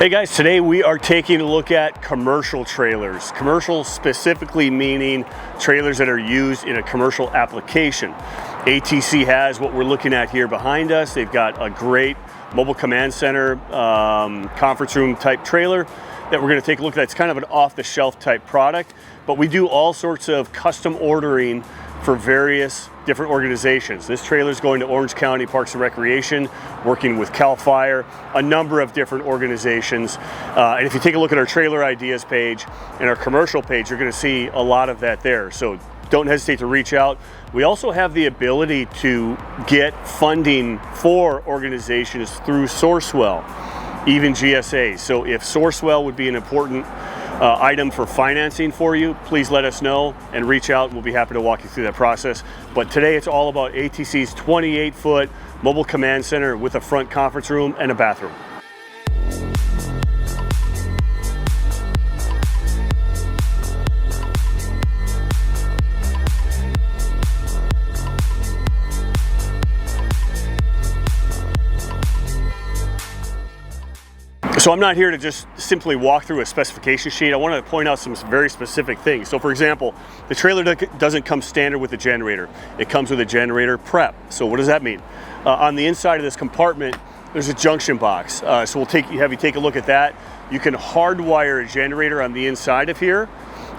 Hey guys, today we are taking a look at commercial trailers. Commercial specifically meaning trailers that are used in a commercial application. ATC has what we're looking at here behind us. They've got a great mobile command center, conference room type trailer that we're going to take a look at. It's kind of an off-the-shelf type product, but we do all sorts of custom ordering for various different organizations. This trailer is going to Orange County Parks and Recreation, working with CAL FIRE, a number of different organizations. And if you take a look at our trailer ideas page and our commercial page, you're going to see a lot of that there. So don't hesitate to reach out. We also have the ability to get funding for organizations through Sourcewell, even GSA. So if Sourcewell would be an important item for financing for you, please let us know and reach out, and we'll be happy to walk you through that process. But today it's all about ATC's 28-foot mobile command center with a front conference room and a bathroom. So I'm not here to just simply walk through a specification sheet. I want to point out some very specific things. So for example, the trailer doesn't come standard with a generator. It comes with a generator prep. So what does that mean? On the inside of this compartment, there's a junction box. So we'll have you take a look at that. You can hardwire a generator on the inside of here,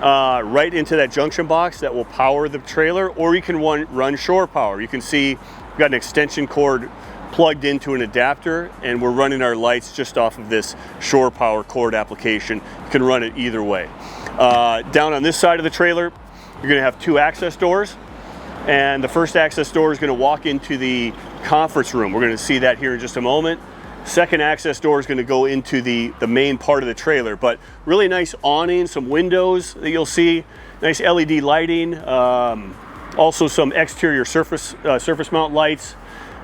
right into that junction box that will power the trailer, or you can run shore power. You can see we've got an extension cord plugged into an adapter, and we're running our lights just off of this shore power cord application. You can run it either way. Down on this side of the trailer, you're going to have two access doors, and the first access door is going to walk into the conference room. We're going to see that here in just a moment. Second access door is going to go into the main part of the trailer, but really nice awning, some windows that you'll see, nice LED lighting, also some exterior surface mount lights.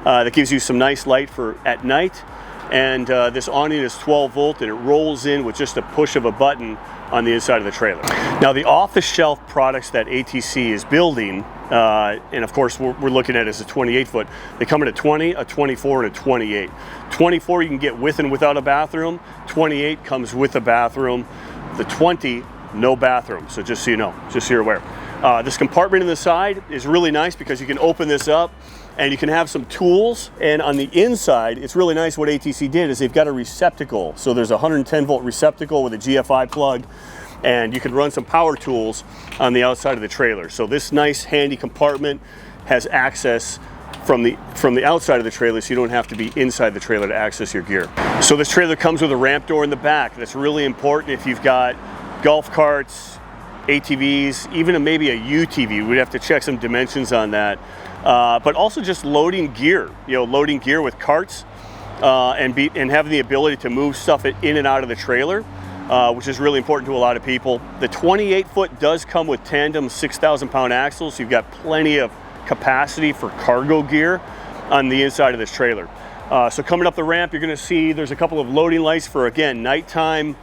That gives you some nice light for at night, and this awning is 12 volt and it rolls in with just a push of a button on the inside of the trailer. Now the off-the-shelf products that ATC is building, and of course we're looking at as a 28-foot, they come in a 20, a 24, and a 28. 24 you can get with and without a bathroom, 28 comes with a bathroom, the 20 no bathroom, so just so you know, just so you're aware. This compartment in the side is really nice because you can open this up and you can have some tools, and on the inside it's really nice. What ATC did is they've got a receptacle, so there's a 110 volt receptacle with a GFI plug, and you can run some power tools on the outside of the trailer. So this nice handy compartment has access from the outside of the trailer, so you don't have to be inside the trailer to access your gear. So this trailer comes with a ramp door in the back. That's really important if you've got golf carts, ATVs, even maybe a UTV. We'd have to check some dimensions on that. But also just loading gear, loading gear with carts, and having the ability to move stuff in and out of the trailer, which is really important to a lot of people. The 28-foot does come with tandem 6,000-pound axles, so you've got plenty of capacity for cargo gear on the inside of this trailer. So coming up the ramp, you're going to see there's a couple of loading lights for, again, nighttime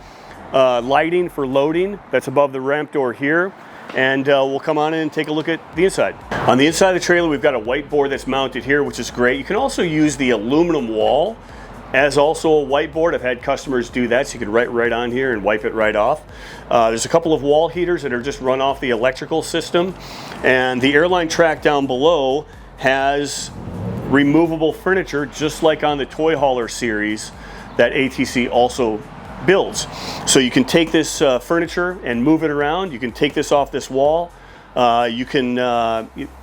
lighting for loading. That's above the ramp door here. And we'll come on in and take a look at the inside. On the inside of the trailer, we've got a whiteboard that's mounted here, which is great. You can also use the aluminum wall as also a whiteboard. I've had customers do that, so you can write right on here and wipe it right off. There's a couple of wall heaters that are just run off the electrical system, and the airline track down below has removable furniture, just like on the toy hauler series that ATC also builds. So you can take this furniture and move it around. You can take this off this wall. You can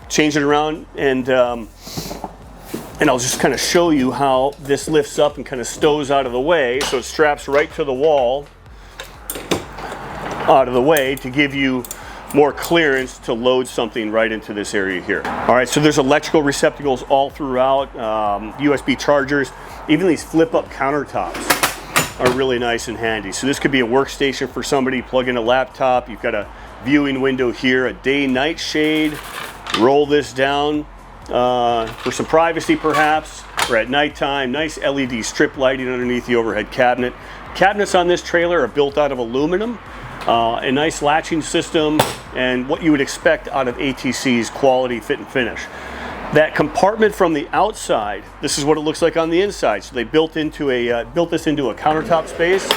change it around, and I'll just kind of show you how this lifts up and kind of stows out of the way. So it straps right to the wall, out of the way, to give you more clearance to load something right into this area here. All right, so there's electrical receptacles all throughout, USB chargers, even these flip-up countertops are really nice and handy. So this could be a workstation for somebody, plug in a laptop. You've got a viewing window here, a day-night shade. Roll this down for some privacy perhaps, or at nighttime. Nice LED strip lighting underneath the overhead cabinet. Cabinets on this trailer are built out of aluminum, a nice latching system, and what you would expect out of ATC's quality fit and finish. That compartment from the outside, this is what it looks like on the inside. So they built this into a countertop space.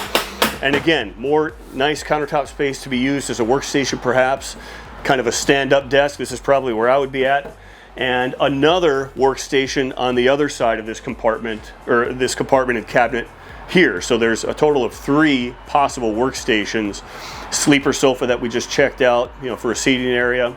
And again, more nice countertop space to be used as a workstation perhaps, kind of a stand-up desk. This is probably where I would be at. And another workstation on the other side of this compartment, or this compartment and cabinet here. So there's a total of 3 possible workstations. Sleeper sofa that we just checked out, for a seating area.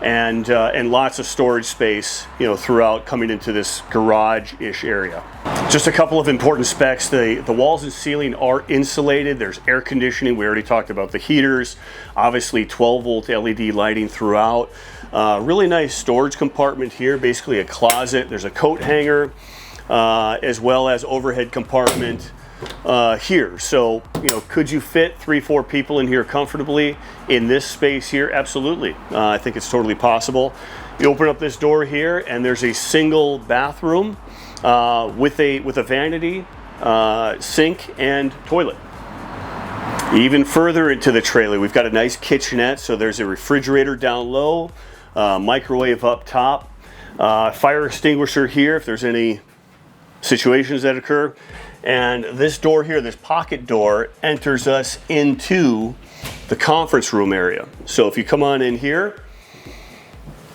And lots of storage space, throughout, coming into this garage-ish area. Just a couple of important specs. The walls and ceiling are insulated. There's air conditioning. We already talked about the heaters. Obviously 12-volt LED lighting throughout. Really nice storage compartment here, basically a closet. There's a coat hanger, as well as overhead compartment here. So, could you fit 3-4 people in here comfortably in this space here? Absolutely. I think it's totally possible. You open up this door here and there's a single bathroom with a vanity, sink and toilet. Even further into the trailer, we've got a nice kitchenette. So there's a refrigerator down low, microwave up top, fire extinguisher here if there's any situations that occur. And this door here, this pocket door, enters us into the conference room area. So if you come on in here,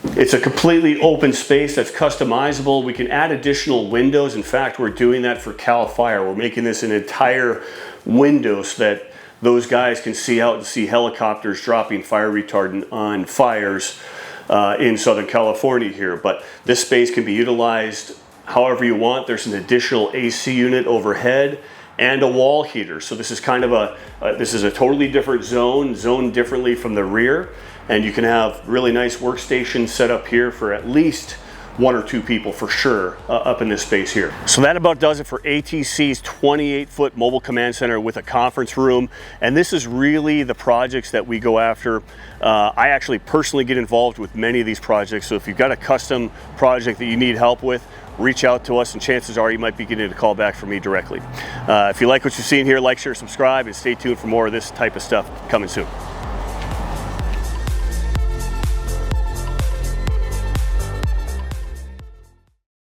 it's a completely open space that's customizable. We can add additional windows. In fact, we're doing that for Cal Fire. We're making this an entire window so that those guys can see out and see helicopters dropping fire retardant on fires in Southern California here. But this space can be utilized however you want. There's an additional AC unit overhead and a wall heater. So this is kind of this is a totally different zoned differently from the rear. And you can have really nice workstations set up here for at least 1 or 2 people for sure up in this space here. So that about does it for ATC's 28-foot mobile command center with a conference room. And this is really the projects that we go after. I actually personally get involved with many of these projects. So if you've got a custom project that you need help with, reach out to us and chances are you might be getting a call back from me directly. If you like what you're seeing here, like, share, subscribe, and stay tuned for more of this type of stuff coming soon.